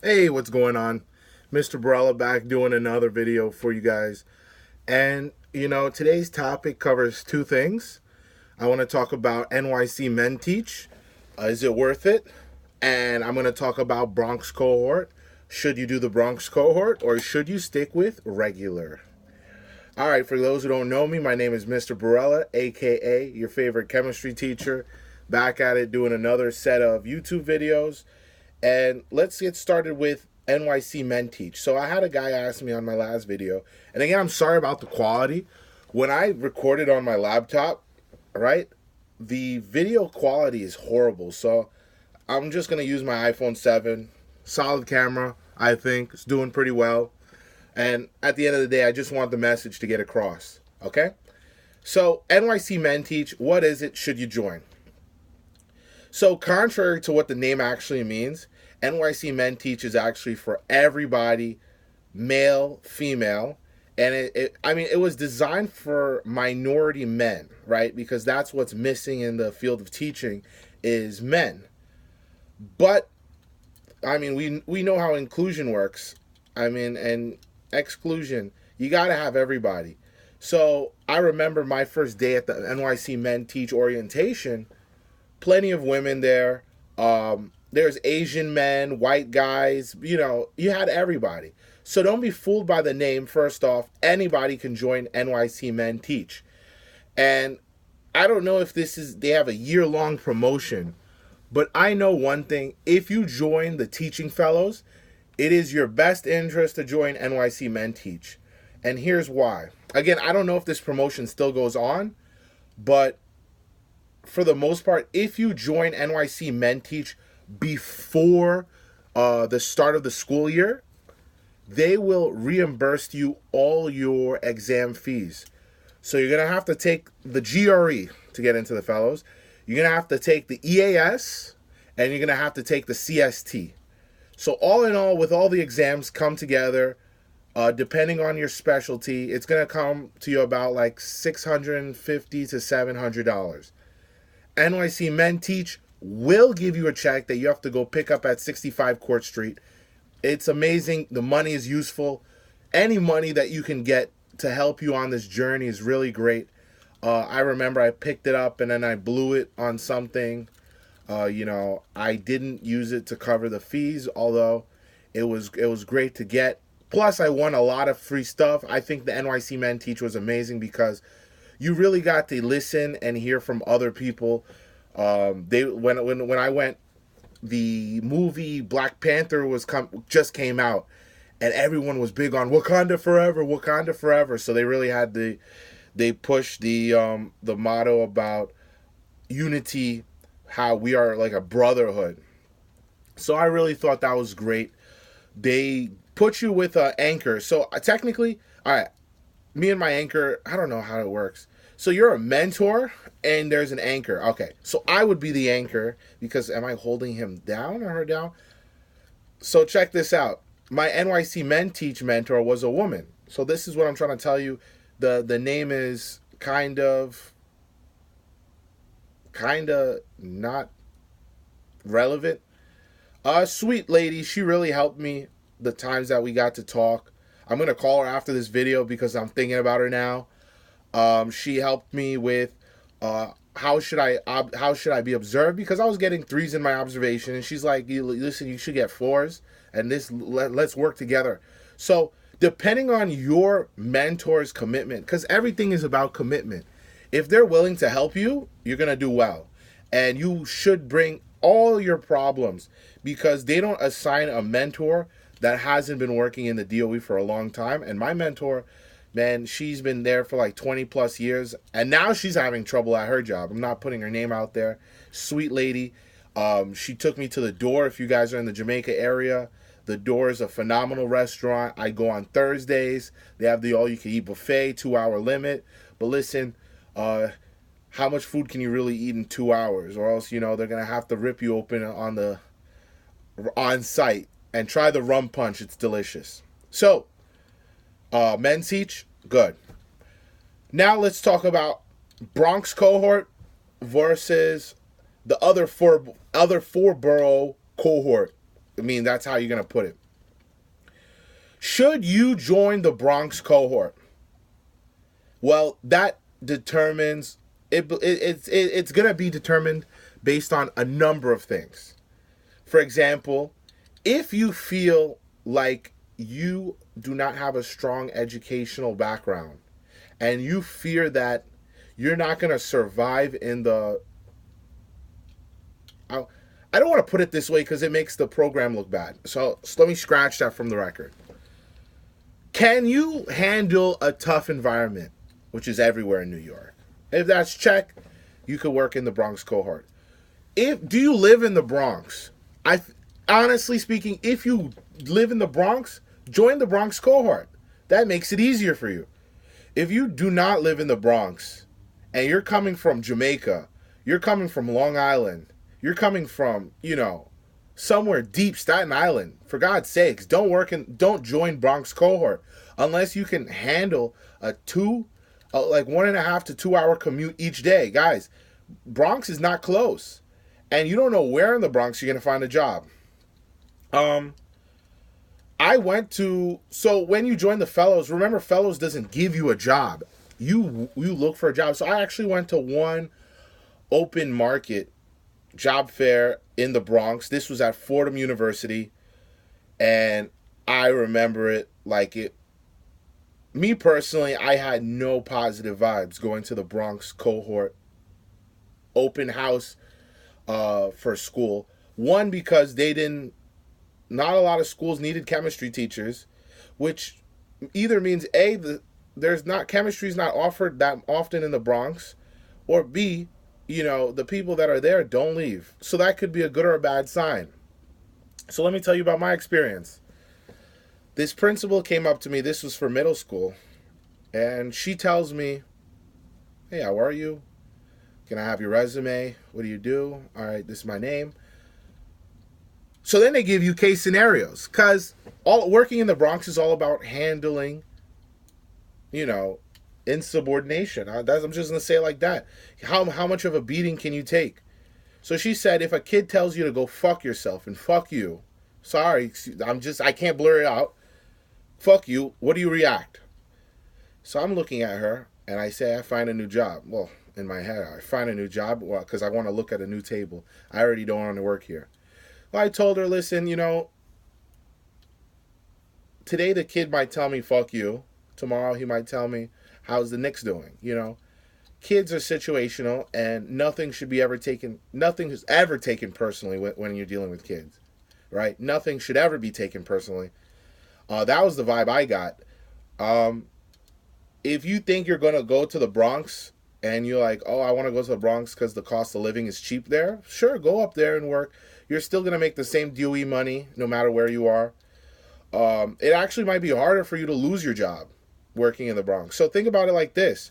Hey, what's going on? Mr. Barella back doing another video for you guys. And, today's topic covers two things. I want to talk about NYC Men Teach. Is it worth it? And I'm going to talk about Bronx Cohort. Should you do the Bronx Cohort or should you stick with regular? All right, for those who don't know me, my name is Mr. Barella, aka your favorite chemistry teacher. Back at it doing another set of YouTube videos. And let's get started with NYC Men Teach. So I had a guy ask me on my last video, and again, I'm sorry about the quality. When I recorded on my laptop, right, the video quality is horrible. So I'm just going to use my iPhone 7. Solid camera, I think. It's doing pretty well. And at the end of the day, I just want the message to get across. Okay? So NYC Men Teach, what is it? Should you join? So contrary to what the name actually means, NYC Men Teach is actually for everybody, male, female, and it was designed for minority men, right? Because that's what's missing in the field of teaching is men. But we know how inclusion works. And exclusion, you got to have everybody. So I remember my first day at the NYC Men Teach orientation. Plenty of women there. There's Asian men, white guys. You had everybody. So don't be fooled by the name. First off, anybody can join NYC Men Teach. And I don't know if they have a year-long promotion, but I know one thing. If you join the teaching fellows, it is your best interest to join NYC Men Teach. And here's why. Again, I don't know if this promotion still goes on, but for the most part, if you join NYC Men Teach before the start of the school year, they will reimburse you all your exam fees. So you're going to have to take the GRE to get into the fellows. You're going to have to take the EAS, and you're going to have to take the CST. So all in all, with all the exams come together, depending on your specialty, it's going to come to you about like $650 to $700. NYC Men Teach will give you a check that you have to go pick up at 65 Court Street. It's amazing. The money is useful. Any money that you can get to help you on this journey is really great. I remember I picked it up and then I blew it on something. I didn't use it to cover the fees, although it was great to get. Plus, I won a lot of free stuff. I think the NYC Men Teach was amazing because you really got to listen and hear from other people. When I went, the movie Black Panther just came out, and everyone was big on Wakanda forever, Wakanda forever. So they really had they pushed the motto about unity, how we are like a brotherhood. So I really thought that was great. They put you with an anchor. So technically, all right, me and my anchor, I don't know how it works. So you're a mentor and there's an anchor. Okay, so I would be the anchor because am I holding him down or her down? So check this out. My NYC Men Teach mentor was a woman. So this is what I'm trying to tell you. The name is kind of not relevant. Sweet lady, she really helped me the times that we got to talk. I'm going to call her after this video because I'm thinking about her now. She helped me with how should I be observed, because I was getting 3s in my observation, and she's like, listen, you should get 4s, and let's work together. So depending on your mentor's commitment, because everything is about commitment. If they're willing to help you, you're going to do well. And you should bring all your problems, because they don't assign a mentor that hasn't been working in the DOE for a long time. And my mentor, man, she's been there for like 20 plus years, and now she's having trouble at her job. I'm not putting her name out there. Sweet lady. She took me to The Door. If you guys are in the Jamaica area, The Door is a phenomenal restaurant. I go on Thursdays. They have the all-you-can-eat buffet, 2-hour limit. But listen, how much food can you really eat in 2 hours? Or else, they're going to have to rip you open on site. And try the rum punch. It's delicious. So, Men Teach, good. Now let's talk about Bronx Cohort versus the other four borough cohort. I mean, that's how you're going to put it. Should you join the Bronx Cohort? Well, that determines it's going to be determined based on a number of things. For example, if you feel like you do not have a strong educational background and you fear that you're not going to survive in the... I don't want to put it this way because it makes the program look bad. So let me scratch that from the record. Can you handle a tough environment, which is everywhere in New York? If that's check, you could work in the Bronx Cohort. Do you live in the Bronx? Honestly speaking, if you live in the Bronx, join the Bronx Cohort. That makes it easier for you. If you do not live in the Bronx and you're coming from Jamaica, you're coming from Long Island, you're coming from, somewhere deep, Staten Island, for God's sakes, don't join Bronx Cohort unless you can handle a 1.5 to 2 hour commute each day. Guys, Bronx is not close. And you don't know where in the Bronx you're going to find a job. So when you join the Fellows, remember Fellows doesn't give you a job. You look for a job. So I actually went to one open market job fair in the Bronx. This was at Fordham University. And I remember it like it. Me personally, I had no positive vibes going to the Bronx Cohort open house for school. One, because not a lot of schools needed chemistry teachers, which either means chemistry is not offered that often in the Bronx, or B, the people that are there don't leave. So that could be a good or a bad sign. So let me tell you about my experience. This principal came up to me, this was for middle school, and she tells me, "Hey, how are you? Can I have your resume? What do you do? All right, this is my name." So then they give you case scenarios, because working in the Bronx is all about handling, insubordination. I'm just going to say it like that. How much of a beating can you take? So she said, if a kid tells you to go fuck yourself and fuck you, sorry, I can't blur it out. Fuck you, what do you react? So I'm looking at her and I say, I find a new job. Well, in my head, I find a new job because I want to look at a new table. I already don't want to work here. Well, I told her, listen, today the kid might tell me, fuck you. Tomorrow he might tell me, how's the Knicks doing? Kids are situational and nothing is ever taken personally when you're dealing with kids, right? Nothing should ever be taken personally. That was the vibe I got. If you think you're going to go to the Bronx and you're like, oh, I want to go to the Bronx because the cost of living is cheap there, sure, go up there and work. You're still going to make the same DOE money no matter where you are. It actually might be harder for you to lose your job working in the Bronx. So think about it like this.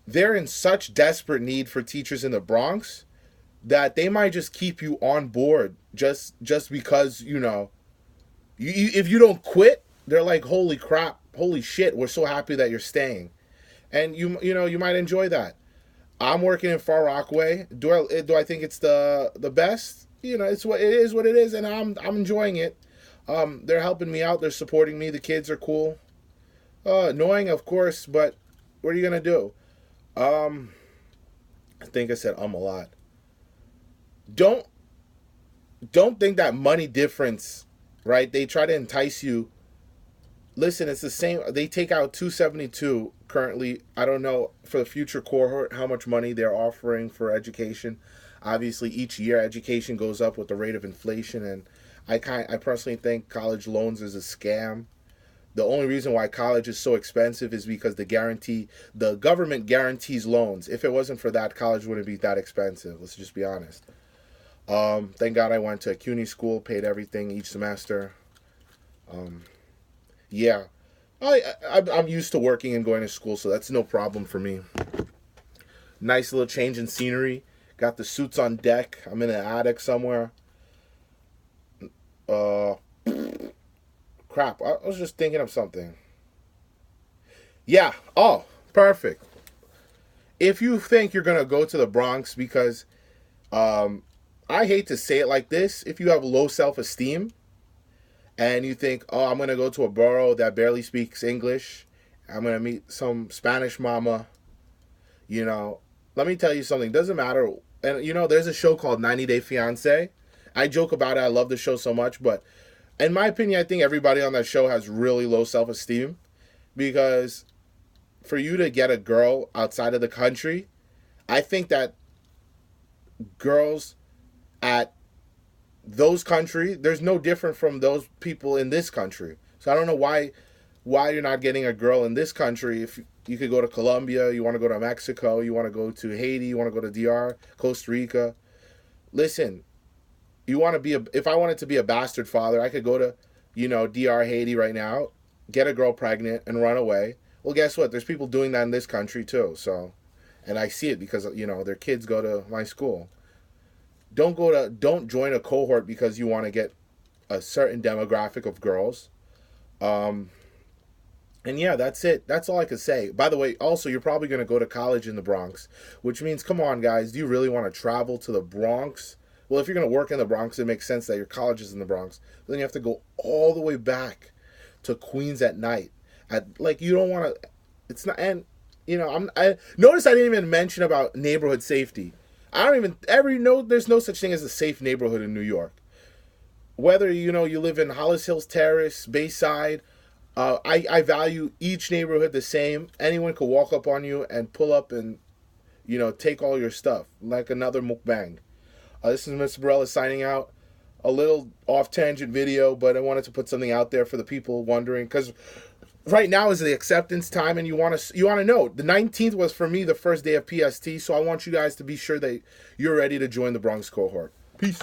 They're in such desperate need for teachers in the Bronx that they might just keep you on board just because, if you don't quit, they're like, holy crap, holy shit, we're so happy that you're staying. And you might enjoy that. I'm working in Far Rockaway. Do I think it's the best? It's what it is, and I'm enjoying it. They're helping me out. They're supporting me. The kids are cool. Annoying, of course, but what are you gonna do? I think I said a lot. Don't think that money difference, right? They try to entice you. Listen, it's the same. They take out $272 currently. I don't know for the future cohort how much money they're offering for education. Obviously, each year education goes up with the rate of inflation, and I personally think college loans is a scam. The only reason why college is so expensive is because the government guarantees loans. If it wasn't for that, college wouldn't be that expensive. Let's just be honest. Thank God I went to a CUNY school, paid everything each semester. Yeah, I'm used to working and going to school, so that's no problem for me. Nice little change in scenery. Got the suits on deck. I'm in an attic somewhere. Crap, I was just thinking of something. Yeah, oh, perfect. If you think you're going to go to the Bronx because, I I hate to say it like this, if you have low self-esteem and you think, oh, I'm going to go to a borough that barely speaks English, I'm going to meet some Spanish mama, you know, let me tell you something. Doesn't matter. And, you know, there's a show called 90 Day Fiancé. I joke about it. I love the show so much. But in my opinion, I think everybody on that show has really low self-esteem, because for you to get a girl outside of the country, I think that girls at those countries, there's no different from those people in this country. So I don't know why you're not getting a girl in this country. If you could go to Colombia, you want to go to Mexico, you want to go to Haiti, you want to go to DR, Costa Rica. Listen, you want to be if I wanted to be a bastard father, I could go to, you know, DR, Haiti right now, get a girl pregnant and run away. Well, guess what? There's people doing that in this country too. So, and I see it because, you know, their kids go to my school. Don't join a cohort because you want to get a certain demographic of girls. And yeah, that's it. That's all I could say. By the way, also, you're probably going to go to college in the Bronx, which means, come on, guys, do you really want to travel to the Bronx? Well, if you're going to work in the Bronx, it makes sense that your college is in the Bronx. Then you have to go all the way back to Queens at night. You don't want to. It's not. And you know, I notice I didn't even mention about neighborhood safety. I don't even there's no such thing as a safe neighborhood in New York. Whether you live in Hollis Hills Terrace, Bayside, I value each neighborhood the same. Anyone could walk up on you and pull up and take all your stuff like another mukbang. This is Mr. Barella signing out. A little off-tangent video, but I wanted to put something out there for the people wondering, because right now is the acceptance time, and you want to know. The 19th was for me the first day of PST, so I want you guys to be sure that you're ready to join the Bronx Cohort. Peace.